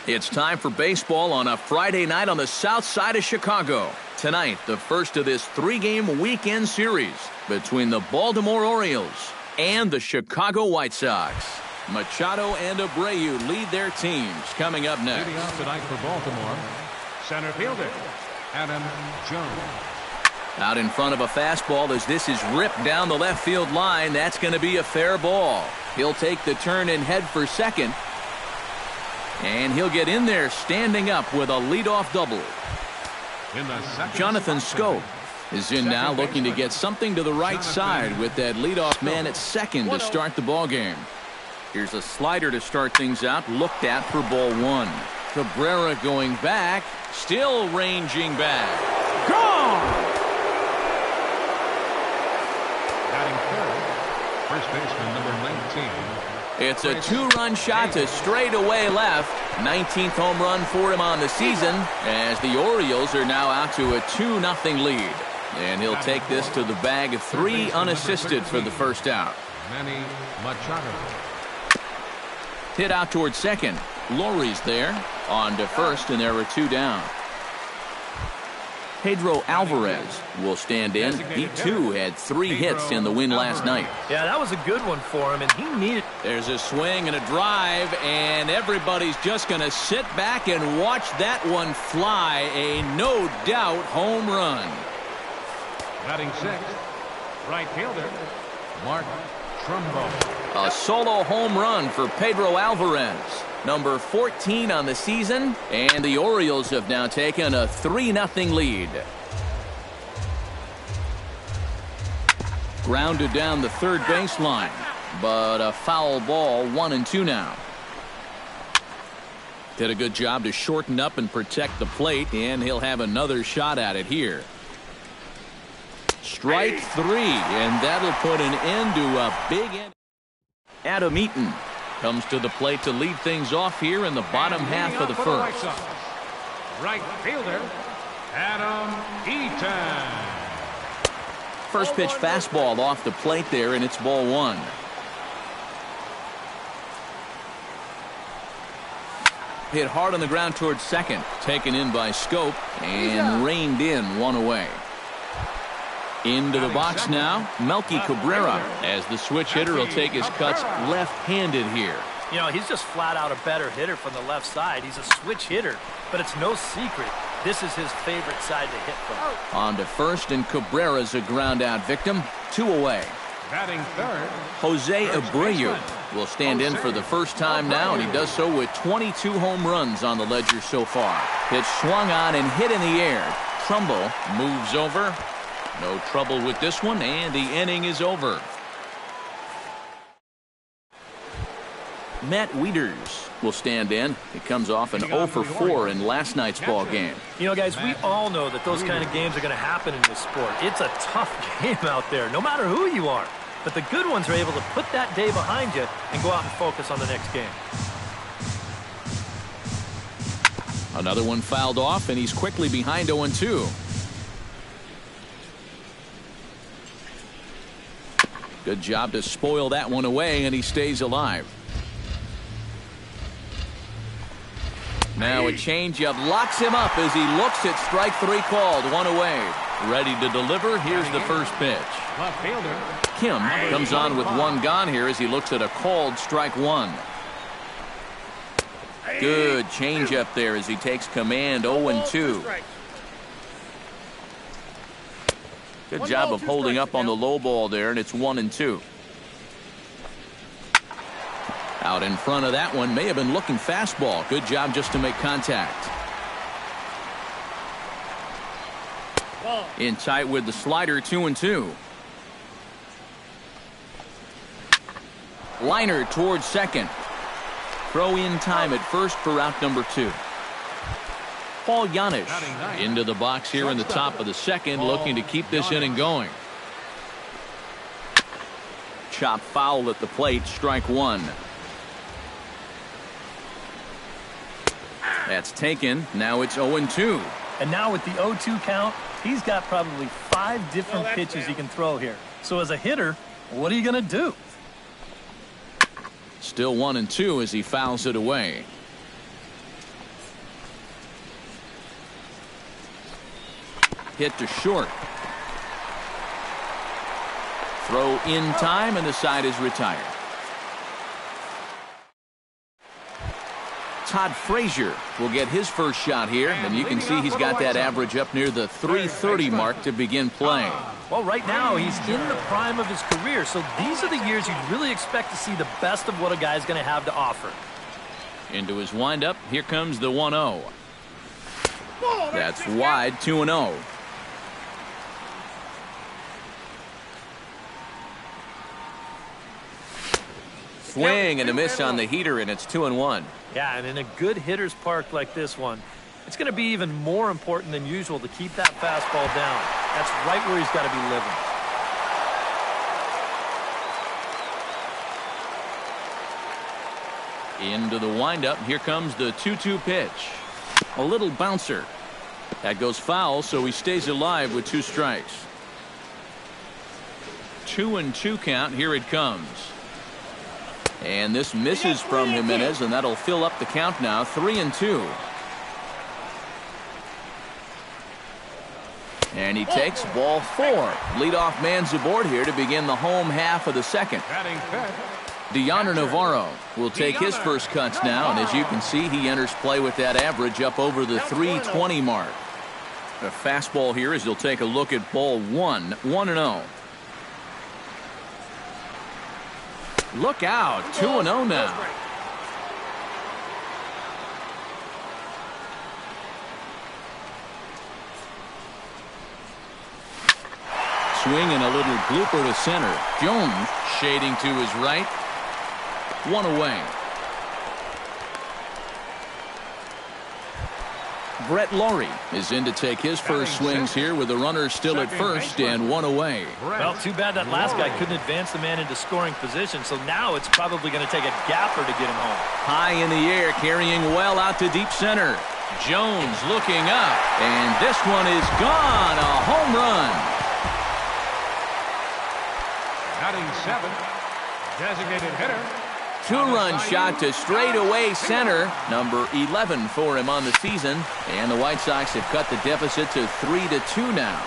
It's time for baseball on a Friday night on the south side of Chicago. Tonight, the first of this three-game weekend series between the Baltimore Orioles and the Chicago White Sox. Machado and Abreu lead their teams. Coming up next. Leading off tonight for Baltimore, center fielder Adam Jones. Out in front of a fastball as this is ripped down the left field line. That's going to be a fair ball. He'll take the turn and head for second. And he'll get in there standing up with a leadoff double. Jonathan Schoop is in now, looking to get something to the right side with that leadoff man at second to start the ball game. Here's a slider to start things out, looked at for ball one. Cabrera going back, still ranging back. Gone! Batting third, first baseman number 19. It's a two-run shot to straightaway left. 19th home run for him on the season as the Orioles are now out to a 2-0 lead. And he'll take this to the bag of 3 unassisted for the first out. Manny Machado. Hit out towards second. Lowry's there. On to first, and there are 2 down. Pedro Alvarez will stand in. He too had 3 hits in the win last night. Yeah, that was a good one for him, and he needed. There's a swing and a drive, and everybody's just going to sit back and watch that one fly. A no doubt home run. Batting sixth, right fielder Mark Trumbo. A solo home run for Pedro Alvarez. Number 14 on the season, and the Orioles have now taken a 3-0 lead. Grounded down the third baseline, but a foul ball, 1-2 now. Did a good job to shorten up and protect the plate, and he'll have another shot at it here. Strike 3, and that'll put an end to a big end. Adam Eaton comes to the plate to lead things off here in the bottom half of the first. Right fielder Adam Eaton. First pitch fastball off the plate there, and it's ball 1. Hit hard on the ground towards second. Taken in by Schoop and reined in, 1 away. Into the box now, Melky Cabrera, as the switch hitter will take his cuts left-handed here. You know, he's just flat out a better hitter from the left side. He's a switch hitter, but it's no secret this is his favorite side to hit from. On to first, and Cabrera's a ground-out victim. 2 away. Batting third, Jose Abreu will stand in for the first time now, and he does so with 22 home runs on the ledger so far. Pitch swung on and hit in the air. Trumbo moves over. No trouble with this one, and the inning is over. Matt Wieters will stand in. He comes off an 0 for 4 in last night's ball game. You know, guys, we all know that those kind of games are going to happen in this sport. It's a tough game out there, no matter who you are. But the good ones are able to put that day behind you and go out and focus on the next game. Another one fouled off, and he's quickly behind 0-2. Good job to spoil that one away, and he stays alive. Now a changeup locks him up as he looks at strike 3 called, 1 away. Ready to deliver. Here's the first pitch. left fielder Kim comes on with 1 gone here as he looks at a called strike 1. Good changeup there as he takes command. 0-2. Good job of holding up on the low ball there, and it's 1-2. Out in front of that one, may have been looking fastball. Good job just to make contact. In tight with the slider, 2-2. Liner towards second. Throw in time at first for out number 2. Paul Yanish into the box here in the top of the second, looking to keep this inning going. Chop foul at the plate, strike 1. That's taken. Now it's 0-2. And now with the 0-2 count, he's got probably 5 different pitches he can throw here. So as a hitter, what are you going to do? Still 1-2 as he fouls it away. Hit to short. Throw in time, and the side is retired. Todd Frazier will get his first shot here, and you can see he's got that average up near the .330 mark to begin playing. Well, right now he's in the prime of his career, so these are the years you'd really expect to see the best of what a guy's going to have to offer. Into his windup, here comes the 1-0. That's wide, 2-0. Swing and a miss on the heater, and it's 2-1. Yeah, and in a good hitter's park like this one, it's going to be even more important than usual to keep that fastball down. That's right where he's got to be living. Into the windup, here comes the 2-2 pitch. A little bouncer. That goes foul, so he stays alive with 2 strikes. 2-2 count, here it comes. And this misses from Jimenez, and that'll fill up the count now, 3-2. And he takes ball 4. Leadoff man's aboard here to begin the home half of the second. Deoner Navarro will take his first cuts now, and as you can see, he enters play with that average up over the .320 mark. A fastball here as he'll take a look at ball 1, 1-0. Look out, 2-0 now. Swing and a little blooper to center. Jones shading to his right. 1 away. Brett Laurie is in to take his first swings here with the runner still at first and 1 away. Well, too bad that last guy couldn't advance the man into scoring position, so now it's probably going to take a gapper to get him home. High in the air, carrying well out to deep center. Jones looking up, and this one is gone. A home run. Batting 7, designated hitter. 2-run shot to straightaway center. Number 11 for him on the season. And the White Sox have cut the deficit to 3-2 now.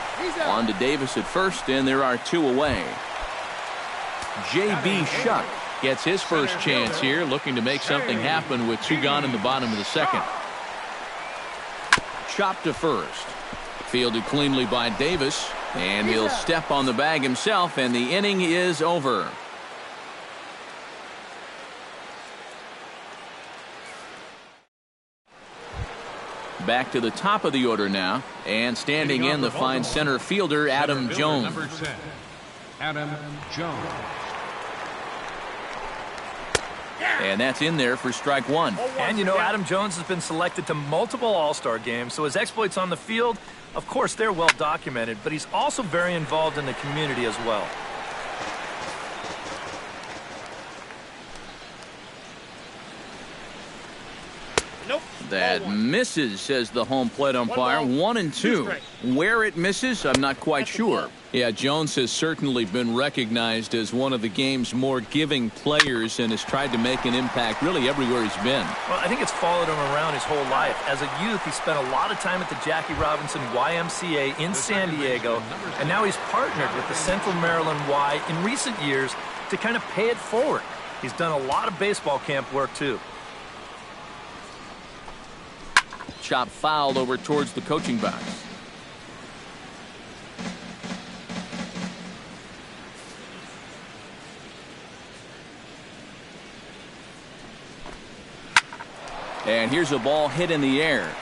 On to Davis at first, and there are 2 away. J.B. Shuck gets his first chance here, looking to make something happen with 2 gone in the bottom of the second. Chopped to first. Fielded cleanly by Davis, and he'll step on the bag himself, and the inning is over. Back to the top of the order now, and standing in the fine center fielder Adam Jones. Number 10, Adam Jones. And that's in there for strike 1. And you know, Adam Jones has been selected to multiple All-Star games, so his exploits on the field, of course, they're well documented, but he's also very involved in the community as well. That misses, says the home plate umpire. 1-2. Where it misses, I'm not quite sure. Yeah, Jones has certainly been recognized as one of the game's more giving players and has tried to make an impact really everywhere he's been. Well, I think it's followed him around his whole life. As a youth, he spent a lot of time at the Jackie Robinson YMCA in San Diego, and now he's partnered with the Central Maryland Y in recent years to kind of pay it forward. He's done a lot of baseball camp work, too. Chop fouled over towards the coaching box. And here's a ball hit in the air.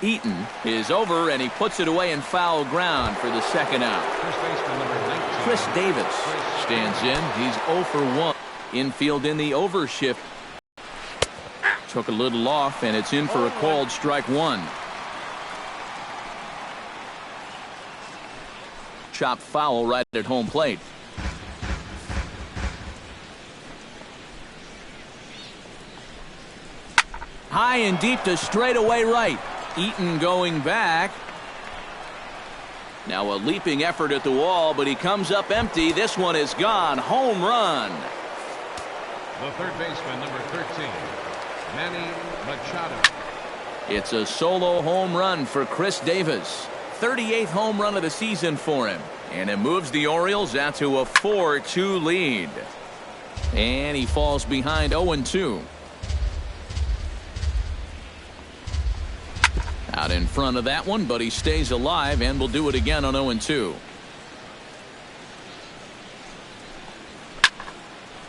Eaton is over, and he puts it away in foul ground for the second out. Chris Davis stands in. He's 0 for 1. Infield in the over shift. Took a little off, and it's in for a called strike 1. Chop foul right at home plate. High and deep to straightaway right. Eaton going back. Now a leaping effort at the wall, but he comes up empty. This one is gone. Home run. The third baseman, number 13, Manny Machado. It's a solo home run for Chris Davis. 38th home run of the season for him. And it moves the Orioles out to a 4-2 lead. And he falls behind 0-2. Out in front of that one, but he stays alive and will do it again on 0-2.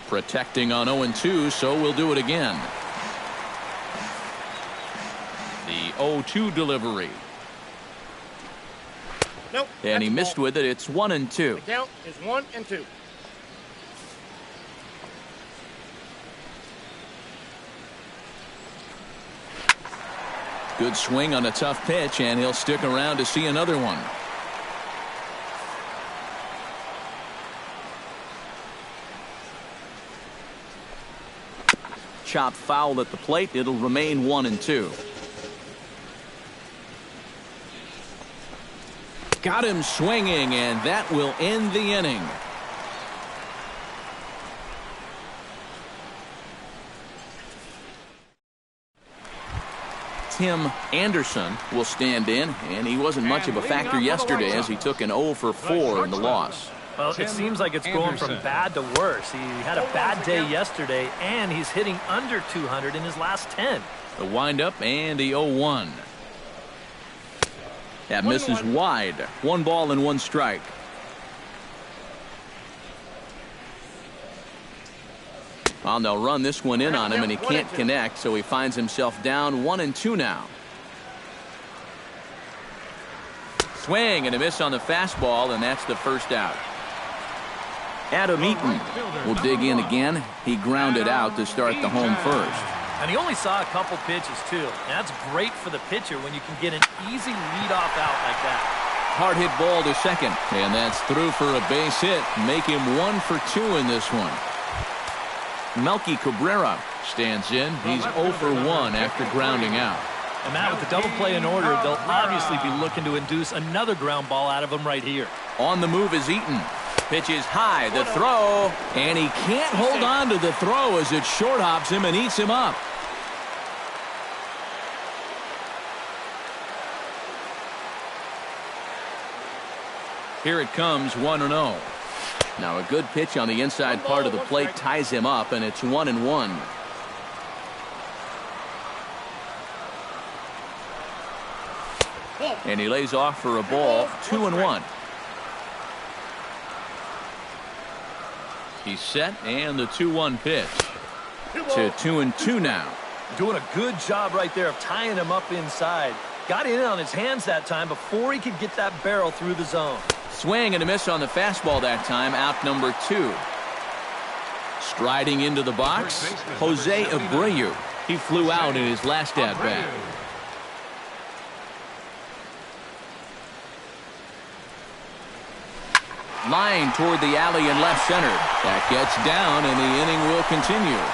Protecting on 0-2, so we'll do it again. The 0-2 delivery. Nope. And he missed with it. It's 1-2. The count is 1-2. Good swing on a tough pitch, and he'll stick around to see another one. Chopped foul at the plate. It'll remain 1-2. Got him swinging, and that will end the inning. Tim Anderson will stand in, and he wasn't much of a factor yesterday as he took an 0 for 4 in the loss. Well, it seems like it's going from bad to worse. He had a bad day yesterday, and he's hitting under 200 in his last 10. The windup and the 0-1. That misses wide. 1 ball and 1 strike. Well, they'll run this one in on him, and he can't connect, so he finds himself down 1-2 now. Swing and a miss on the fastball, and that's the first out. Adam Eaton will dig in again. He grounded out to start the home first. And he only saw a couple pitches, too. That's great for the pitcher when you can get an easy leadoff out like that. Hard hit ball to second, and that's through for a base hit. Make him 1 for 2 in this one. Melky Cabrera stands in. He's 0 for 1 after grounding out. And Matt, with the double play in order, they'll obviously be looking to induce another ground ball out of him right here. On the move is Eaton. Pitch is high, the throw, and he can't hold on to the throw as it short hops him and eats him up. Here it comes, 1-0. Now a good pitch on the inside part of the plate ties him up, and it's 1-1. And he lays off for a ball, 2-1. He's set, and the 2-1 pitch. To 2-2 now. Doing a good job right there of tying him up inside. Got in on his hands that time before he could get that barrel through the zone. Swing and a miss on the fastball that time, out number 2. Striding into the box, Jose Abreu. He flew out in his last at-bat. Line toward the alley in left center. That gets down, and the inning will continue.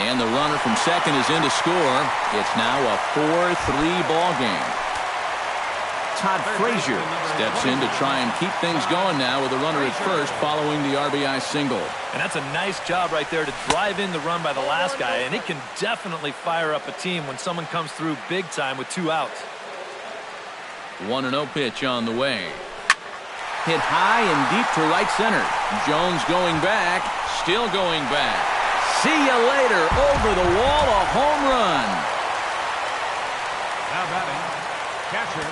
And the runner from second is in to score. It's now a 4-3 ball game. Todd Frazier steps in to try and keep things going now with a runner at first following the RBI single. And that's a nice job right there to drive in the run by the last guy, and it can definitely fire up a team when someone comes through big time with 2 outs. 1-0 pitch on the way. Hit high and deep to right center. Jones going back, still going back. See you later, over the wall, a home run. Now batting, catcher,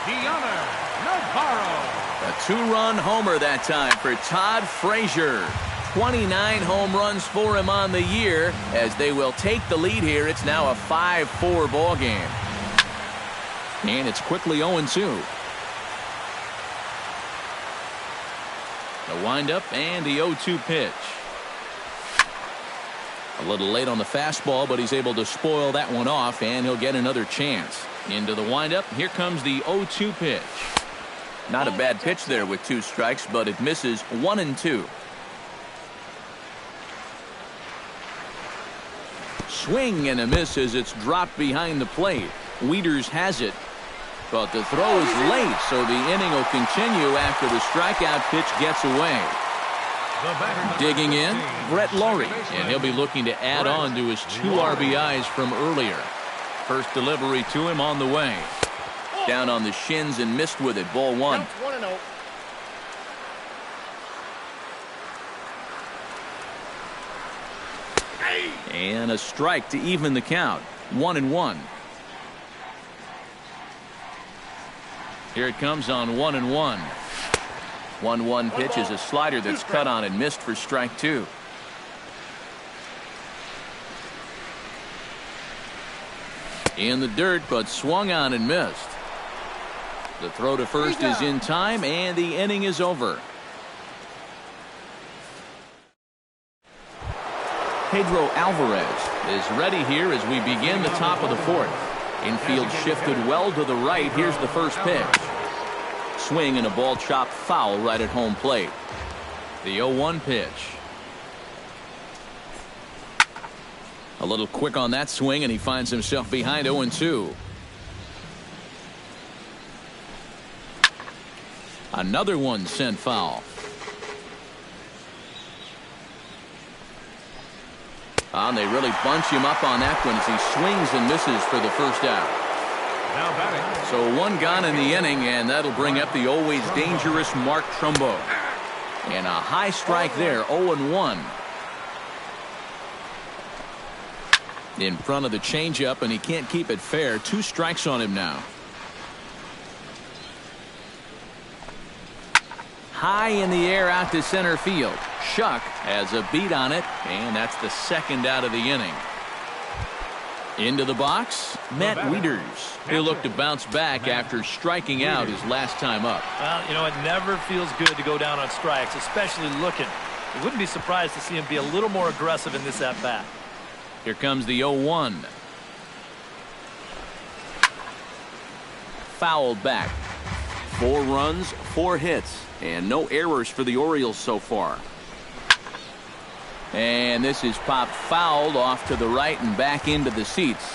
Diana Navarro. A 2-run homer that time for Todd Frazier. 29 home runs for him on the year. As they will take the lead here, it's now a 5-4 ball game. And it's quickly 0-2. The windup and the 0-2 pitch. A little late on the fastball, but he's able to spoil that one off, and he'll get another chance. Into the windup, here comes the 0-2 pitch. Not a bad pitch there with 2 strikes, but it misses 1-2. Swing and a miss as it's dropped behind the plate. Wieters has it, but the throw is late, so the inning will continue after the strikeout pitch gets away. Digging in, Brett Laurie, and he'll be looking to add on to his 2 RBIs from earlier. First delivery to him on the way. Down on the shins and missed with it. Ball one. Counts 1-0. And a strike to even the count. 1-1. Here it comes on 1-1. 1-1 pitch is a slider that's cut on and missed for strike two. In the dirt, but swung on and missed. The throw to first is in time, and the inning is over. Pedro Alvarez is ready here as we begin the top of the fourth. Infield shifted well to the right. Here's the first pitch. Swing and a ball chopped foul right at home plate. The 0-1 pitch. A little quick on that swing, and he finds himself behind 0-2. Another one sent foul. And they really bunch him up on that one as he swings and misses for the first out. Now batting. So one gone in the inning, and that'll bring up the always dangerous Mark Trumbo. And a high strike there, 0-1. In front of the changeup, and he can't keep it fair. 2 strikes on him now. High in the air out to center field. Shuck has a beat on it, and that's the second out of the inning. Into the box, Matt Wieters. He'll look to bounce back after striking out his last time up. Well, you know, it never feels good to go down on strikes, especially looking. I wouldn't be surprised to see him be a little more aggressive in this at-bat. Here comes the 0-1. Fouled back. 4 runs, 4 hits, and no errors for the Orioles so far. And this is popped fouled off to the right and back into the seats.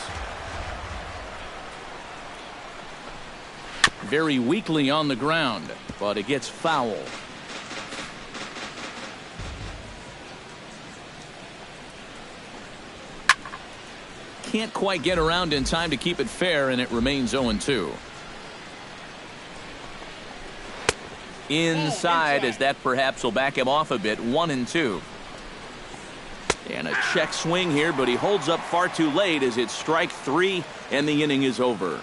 Very weakly on the ground, but it gets foul. Can't quite get around in time to keep it fair, and it remains 0-2. Inside, as that perhaps will back him off a bit. 1-2. And a check swing here, but he holds up far too late as it's strike 3, and the inning is over.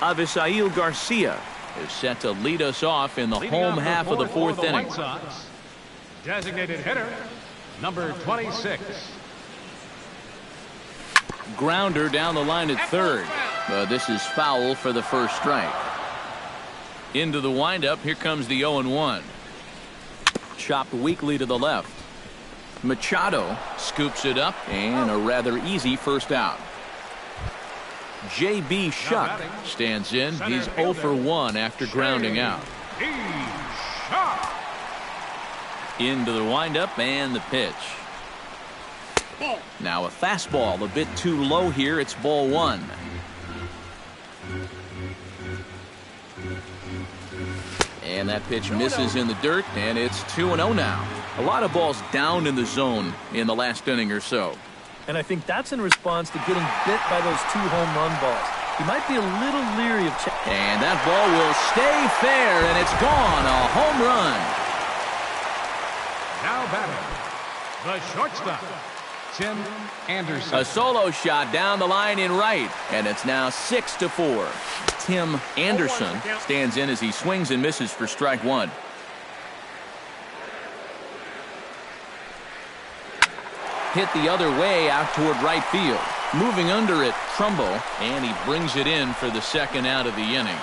Avisail Garcia is set to lead us off in the home half of the fourth inning. Designated hitter, number 26. Grounder down the line at third. But this is foul for the first strike. Into the windup. Here comes the 0-1. Chopped weakly to the left. Machado scoops it up, and a rather easy first out. J.B. Shuck stands in. He's 0 for 1 after grounding out. Into the windup and the pitch. Now a fastball a bit too low here. It's ball 1. And that pitch misses in the dirt, and it's 2-0 now. A lot of balls down in the zone in the last inning or so. And I think that's in response to getting bit by those 2 home run balls. He might be a little leery of and that ball will stay fair, and it's gone. A home run. Now batting, the shortstop, Tim Anderson. A solo shot down the line in right, and it's now 6-4. Tim Anderson stands in as he swings and misses for strike 1. Hit the other way out toward right field. Moving under it, Trumbo, and he brings it in for the second out of the inning.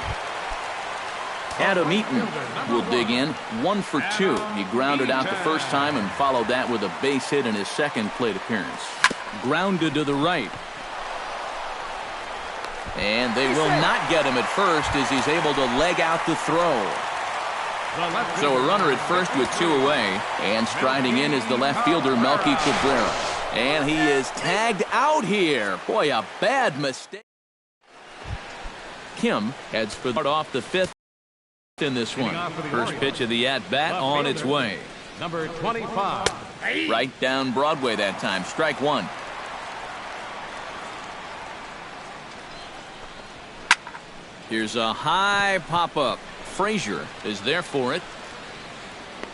Adam Eaton will dig in. 1 for 2. He grounded out the first time and followed that with a base hit in his second plate appearance. Grounded to the right. And they will not get him at first as he's able to leg out the throw. So a runner at first with 2 away, and striding in is the left fielder Melky Cabrera. And he is tagged out here. Boy, a bad mistake. Kim heads for the off the 5th in this one. First pitch of the at-bat on its way. Number 25. Right down Broadway that time. Strike one. Here's a high pop-up. Frazier is there for it.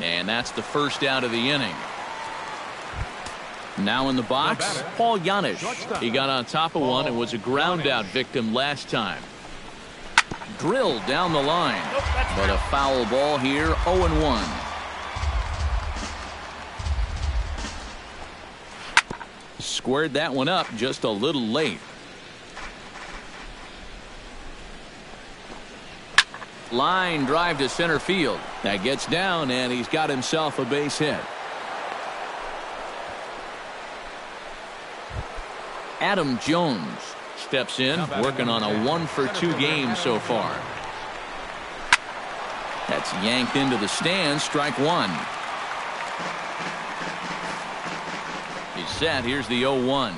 And that's the first out of the inning. Now in the box, Paul Yanish. He got on top of one and was a ground-out victim last time. Drilled down the line. But a foul ball here, 0-1. Squared that one up just a little late. Line drive to center field. That gets down, and he's got himself a base hit. Adam Jones steps in, working on a 1-for-2 game so far. That's yanked into the stands. Strike one. He's set. Here's the 0-1.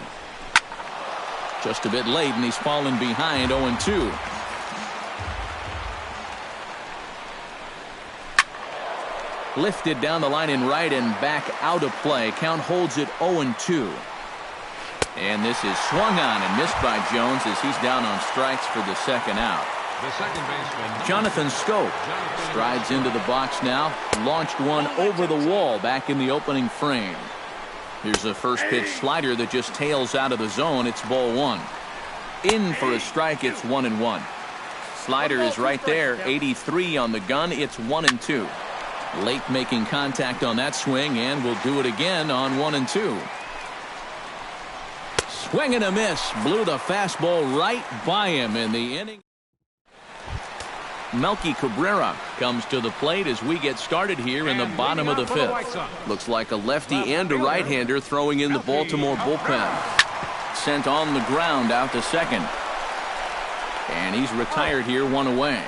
Just a bit late, and he's fallen behind 0-2. Lifted down the line in right and back out of play. Count holds it 0-2. And this is swung on and missed by Jones as he's down on strikes for the second out. The second baseman, Jonathan Scope strides into the box now. Launched one over the wall back in the opening frame. Here's a first pitch slider that just tails out of the zone. It's ball one. In for a strike. It's 1-1. Slider is right there. 83 on the gun. It's 1-2. Late making contact on that swing, and will do it again on 1-2. Swing and a miss. Blew the fastball right by him in the inning. Melky Cabrera comes to the plate as we get started here in the bottom of the fifth. Looks like a lefty and a right-hander throwing in the Baltimore bullpen. Sent on the ground out to second. And he's retired here, one away.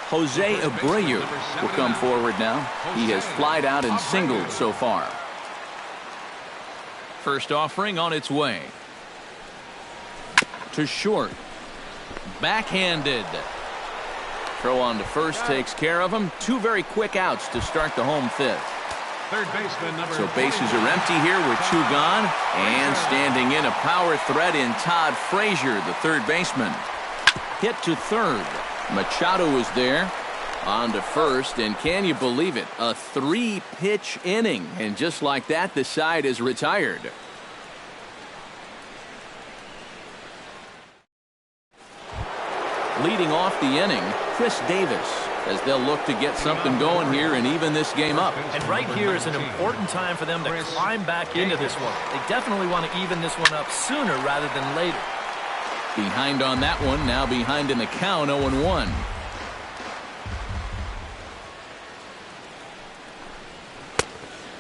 Jose Abreu will come forward now. He has flied out and singled so far. First offering on its way. To short. Backhanded. Throw on to first takes care of him. Two very quick outs to start the home fifth. third baseman, number So bases are empty here with two gone. And standing in a power threat in Todd Frazier, the third baseman. Hit to third. Machado is there. On to first, and can you believe it? A 3-pitch inning, and just like that, the side is retired. Leading off the inning, Chris Davis, as they'll look to get something going here and even this game up. And right here is an important time for them to climb back into this one. They definitely want to even this one up sooner rather than later. Behind on that one, now behind in the count, 0-1.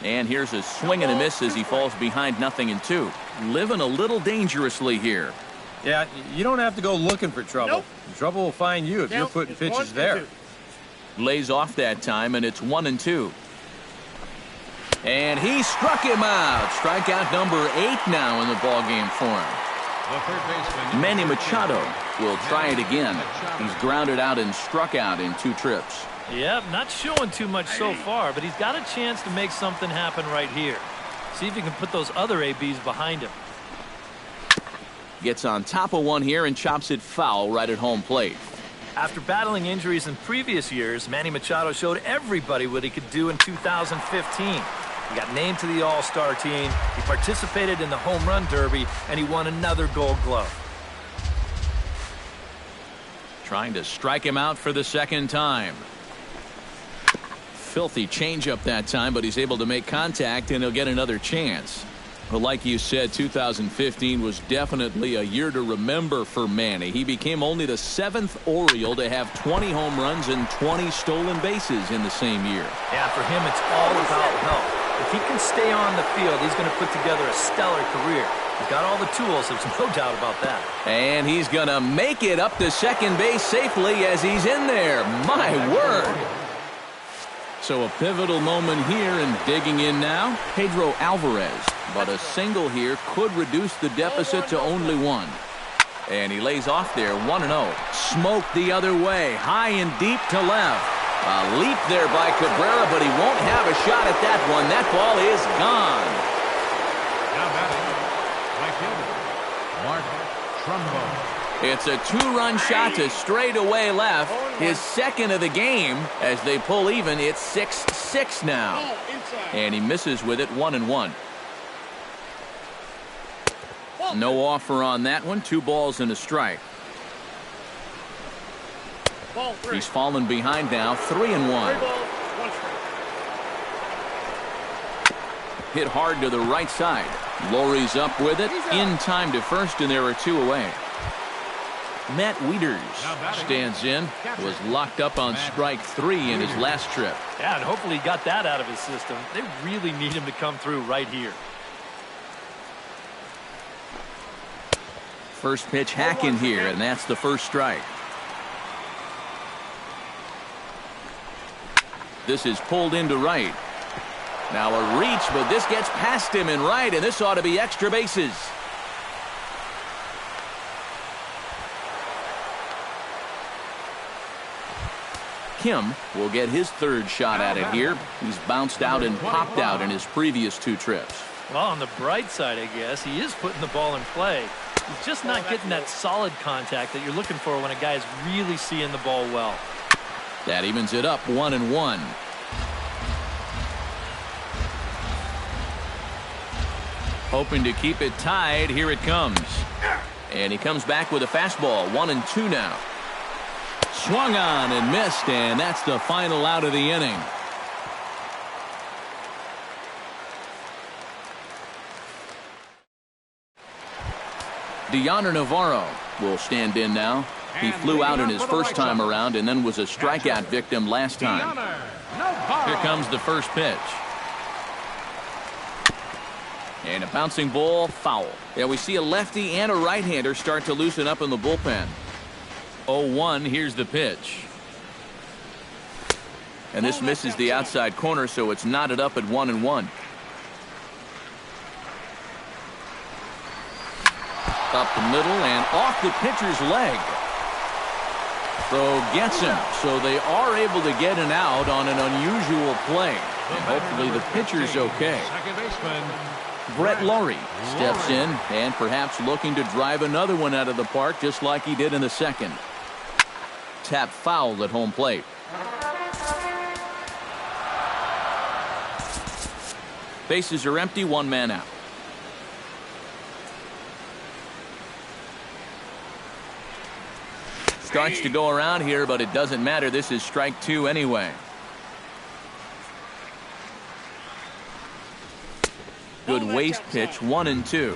And here's a swing and a miss as he falls behind 0-2. Living a little dangerously here. Yeah, you don't have to go looking for trouble. Nope. Trouble will find you if you're putting pitches there. Lays off that time, and it's 1-2. And he struck him out. Strikeout number 8 now in the ballgame for him. The third baseman, Manny Machado will try it again. He's grounded out and struck out in 2 trips. Yep, not showing too much so far, but he's got a chance to make something happen right here. See if he can put those other ABs behind him. Gets on top of one here and chops it foul right at home plate. After battling injuries in previous years, Manny Machado showed everybody what he could do in 2015. He got named to the All-Star team, he participated in the Home Run Derby, and he won another Gold Glove. Trying to strike him out for the second time. Filthy changeup that time, but he's able to make contact, and he'll get another chance. But like you said, 2015 was definitely a year to remember for Manny. He became only the 7th Oriole to have 20 home runs and 20 stolen bases in the same year. Yeah, for him, it's all about health. If he can stay on the field, he's going to put together a stellar career. He's got all the tools, there's no doubt about that. And he's going to make it up to second base safely as he's in there. My word. So a pivotal moment here, and digging in now, Pedro Alvarez. But a single here could reduce the deficit to only 1. And he lays off there, 1-0. Smoked the other way, high and deep to left. A leap there by Cabrera, but he won't have a shot at that one. That ball is gone. Now batting, right fielder, Mark Trumbo. It's a two-run shot to straightaway left. His second of the game. As they pull even, it's 6-6 now. And he misses with it, 1-1. No offer on that one. 2 balls and a strike. He's fallen behind now, 3-1. Hit hard to the right side. Lowry's up with it. In time to first, and there are 2 away. Matt Wieters stands in. Was locked up on strike 3 in his last trip. Yeah, and hopefully he got that out of his system. They really need him to come through right here. First pitch hack in here, and that's the first strike. This is pulled into right. Now a reach, but this gets past him in right, and this ought to be extra bases. Kim will get his 3rd shot at it here. He's bounced out and popped out in his previous 2 trips. Well, on the bright side, I guess, he is putting the ball in play. He's just not getting that solid contact that you're looking for when a guy's really seeing the ball well. That evens it up, 1-1. Hoping to keep it tied. Here it comes. And he comes back with a fastball, 1-2 now. Swung on and missed, and that's the final out of the inning. Deoner Navarro will stand in now. He flew out in his first time around and then was a strikeout victim last time. Here comes the first pitch. And a bouncing ball, foul. Yeah, we see a lefty and a right-hander start to loosen up in the bullpen. 0-1, here's the pitch. And this misses the outside corner, so it's knotted up at 1-1. Up the middle and off the pitcher's leg. Throw gets him, so they are able to get an out on an unusual play. And hopefully the pitcher's okay. Brett Lowry steps in and perhaps looking to drive another one out of the park just like he did in the second. Tap foul at home plate. Bases are empty, 1 man out. Starts to go around here, but it doesn't matter. This is strike 2 anyway. Good waist pitch, 1-2.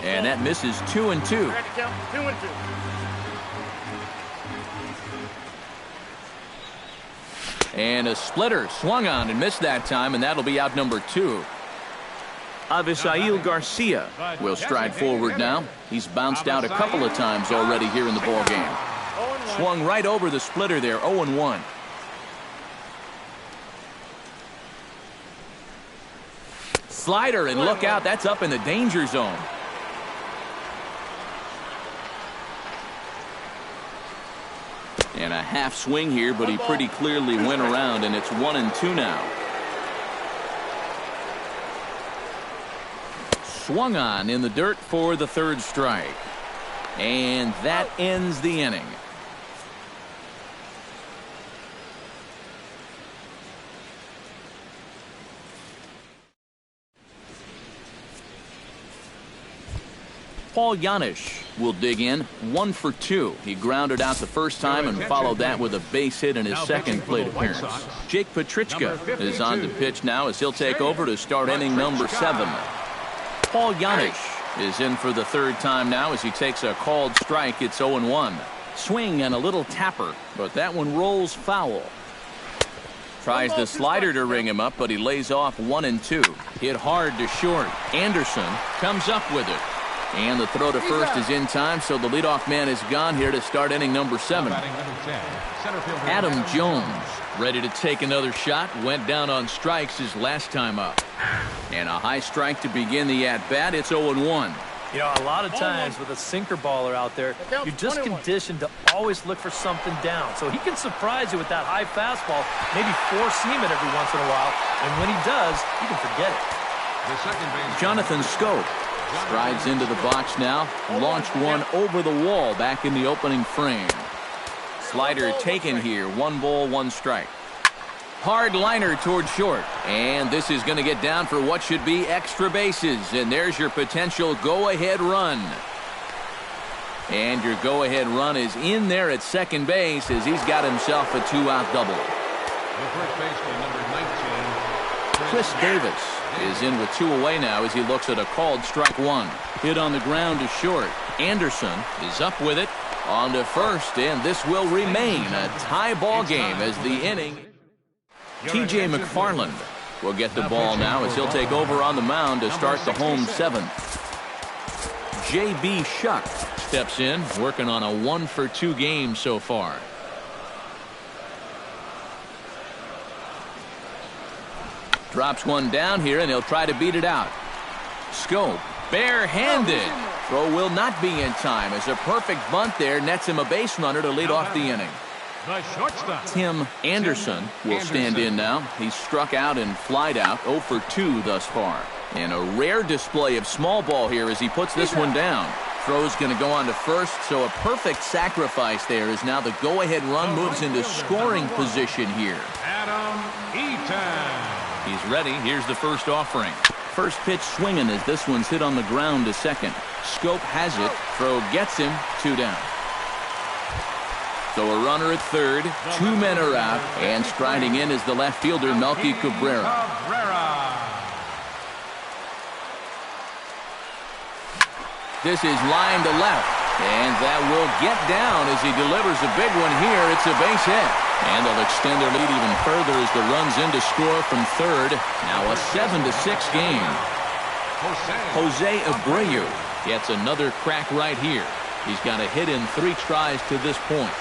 And that misses 2-2. And a splitter swung on and missed that time, and that'll be out number 2. Avisail Garcia will stride forward now. He's bounced out a couple of times already here in the ball game. Swung right over the splitter there, 0-1. Slider, and look out, that's up in the danger zone. And a half swing here, but he pretty clearly went around, and it's 1-2 now. Swung on in the dirt for the 3rd strike. And that ends the inning. Paul Janisch will dig in, 1 for 2. He grounded out the first time and followed that with a base hit in his second plate appearance. Jake Petrichka is on to pitch now as he'll take over to start inning number 7. Paul Janisch is in for the 3rd time now as he takes a called strike. It's 0-1. Swing and a little tapper, but that one rolls foul. Tries the slider to ring him up, but he lays off 1-2. Hit hard to short. Anderson comes up with it. And the throw to first is in time, so the leadoff man is gone here to start inning number 7. Adam Jones ready to take another shot. Went down on strikes his last time up. And a high strike to begin the at-bat. It's 0-1. You know, a lot of times with a sinker baller out there, you're just conditioned to always look for something down. So he can surprise you with that high fastball, maybe four-seam it every once in a while. And when he does, you can forget it. The second base. Jonathan Scope strides into the box now. Launched one over the wall back in the opening frame. Slider taken here. 1 ball, 1 strike. Hard liner toward short. And this is going to get down for what should be extra bases. And there's your potential go-ahead run. And your go-ahead run is in there at second base as he's got himself a 2-out double. The first baseman, number 19. Chris Davis is in with 2 away now as he looks at a called strike 1. Hit on the ground to short. Anderson is up with it on to first, and this will remain a tie ball game as the inning. T.J. McFarland will get the ball now as he'll take over on the mound to start the home 7th. J.B. Shuck steps in, working on a 1-for-2 game so far. Drops one down here, and he'll try to beat it out. Scope, barehanded. Throw will not be in time as a perfect bunt there nets him a base runner to lead off the inning. The shortstop. Tim Anderson will stand in now. He's struck out and flied out 0 for 2 thus far. And a rare display of small ball here as he puts this one down. Throw's going to go on to first, so a perfect sacrifice there as now the go-ahead run moves into scoring position here. Adam Eaton. He's ready. Here's the first offering. First pitch swinging as this one's hit on the ground to second. Scope has it. Throw gets him. 2 down. So a runner at third. 2 men are out. And striding in is the left fielder, Melky Cabrera. This is line to left. And that will get down as he delivers a big one here. It's a base hit. And they'll extend their lead even further as the runs in to score from third. Now a 7-6 game. Jose Abreu gets another crack right here. He's got a hit in 3 tries to this point.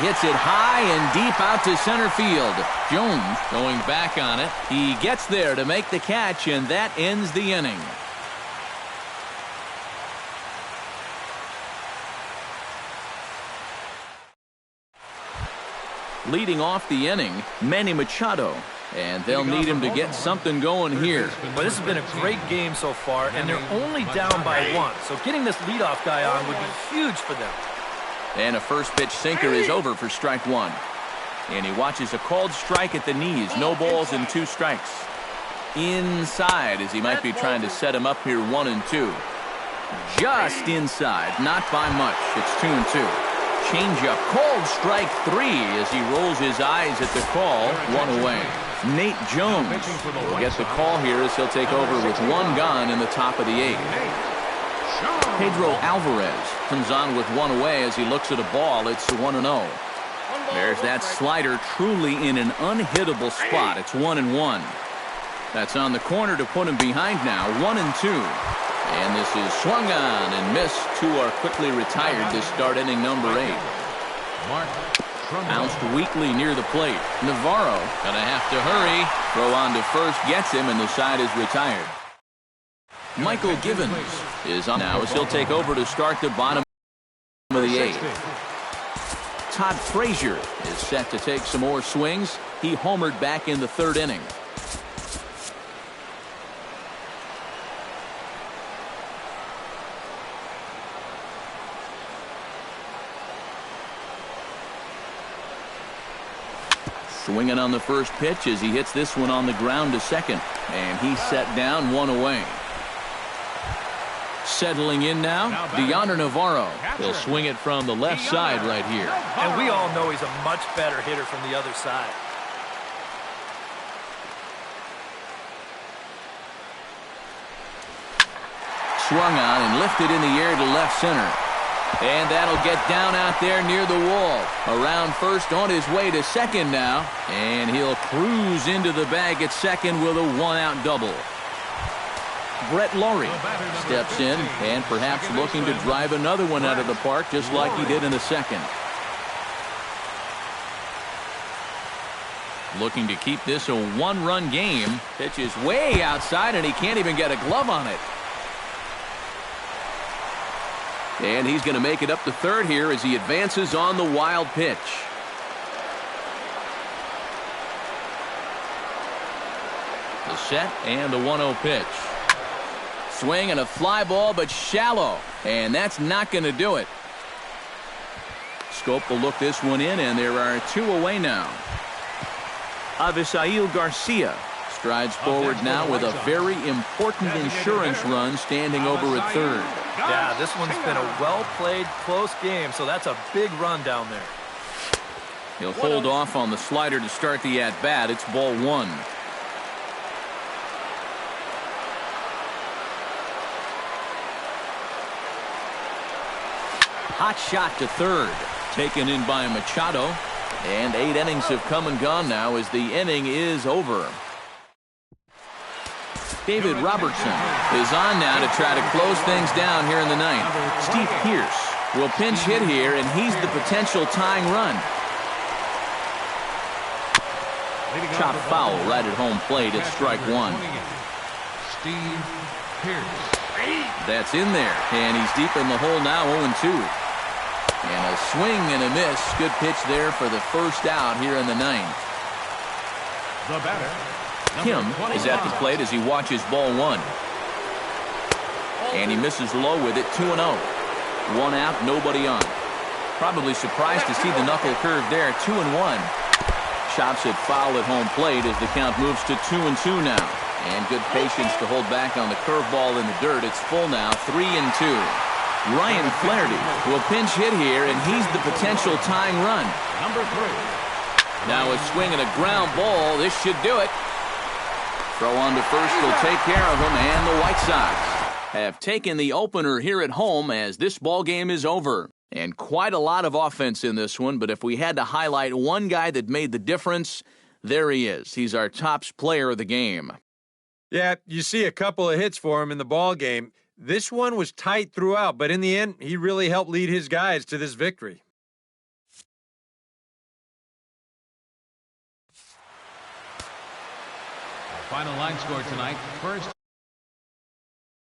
Hits it high and deep out to center field. Jones going back on it. He gets there to make the catch, and that ends the inning. Leading off the inning, Manny Machado. And they'll need him to get something going here. Well, this has been a great game so far, and they're only down by 1. So getting this leadoff guy on would be huge for them. And a first pitch sinker is over for strike 1. And he watches a called strike at the knees. No balls and 2 strikes. Inside as he might be trying to set him up here 1-2. Just inside, not by much. It's 2-2. Changeup, called strike 3 as he rolls his eyes at the call. 1 away. Nate Jones will get the call here as he'll take over with 1 gone in the top of the 8th. Pedro Alvarez comes on with 1 away as he looks at a ball. It's 1-0. There's that slider truly in an unhittable spot. It's 1-1. That's on the corner to put him behind now. 1-2. And this is swung on and missed. 2 are quickly retired to start inning number 8. Bounced weakly near the plate. Navarro gonna have to hurry. Throw on to first gets him, and the side is retired. Michael Givens is on now as he'll take over to start the bottom of the 8th. Todd Frazier is set to take some more swings. He homered back in the 3rd inning. Swinging on the first pitch as he hits this one on the ground to second. And he's set down 1 away. Settling in now, Deonder Navarro. He'll swing it from the left side right here. And we all know he's a much better hitter from the other side. Swung on and lifted in the air to left center. And that'll get down out there near the wall. Around first, on his way to second now. And he'll cruise into the bag at second with a 1-out double. Brett Laurie steps in and perhaps looking to drive another one out of the park just like he did in the second. Looking to keep this a one-run game. Pitch is way outside, and he can't even get a glove on it. And he's going to make it up to third here as he advances on the wild pitch. The set and the 1-0 pitch. Swing and a fly ball, but shallow. And that's not going to do it. Scope will look this one in, and there are 2 away now. Avisail Garcia strides forward now with a very important insurance run standing over at third. Yeah, this one's been a well-played, close game, so that's a big run down there. He'll hold off on the slider to start the at-bat. It's ball 1. Hot shot to third. Taken in by Machado. And 8 innings have come and gone now as the inning is over. David Robertson is on now to try to close things down here in the ninth. Steve Pearce will pinch hit here, and he's the potential tying run. Chop foul right at home plate at strike 1. Steve Pearce. That's in there, and he's deep in the hole now, 0-2. And a swing and a miss. Good pitch there for the first out here in the ninth. The batter, Kim is at the plate as he watches ball 1. And he misses low with it, 2-0. 1 out, nobody on. Probably surprised to see the knuckle curve there, 2-1. Chops it foul at home plate as the count moves to 2-2 now. And good patience to hold back on the curveball in the dirt. It's full now, 3-2. Ryan Flaherty will pinch hit here, and he's the potential tying run. number 3. Now a swing and a ground ball. This should do it. Throw on to first will take care of him, and the White Sox have taken the opener here at home as this ball game is over. And quite a lot of offense in this one, but if we had to highlight one guy that made the difference, there he is. He's our top player of the game. Yeah, you see a couple of hits for him in the ball game. This one was tight throughout, but in the end, he really helped lead his guys to this victory. Final line score tonight. First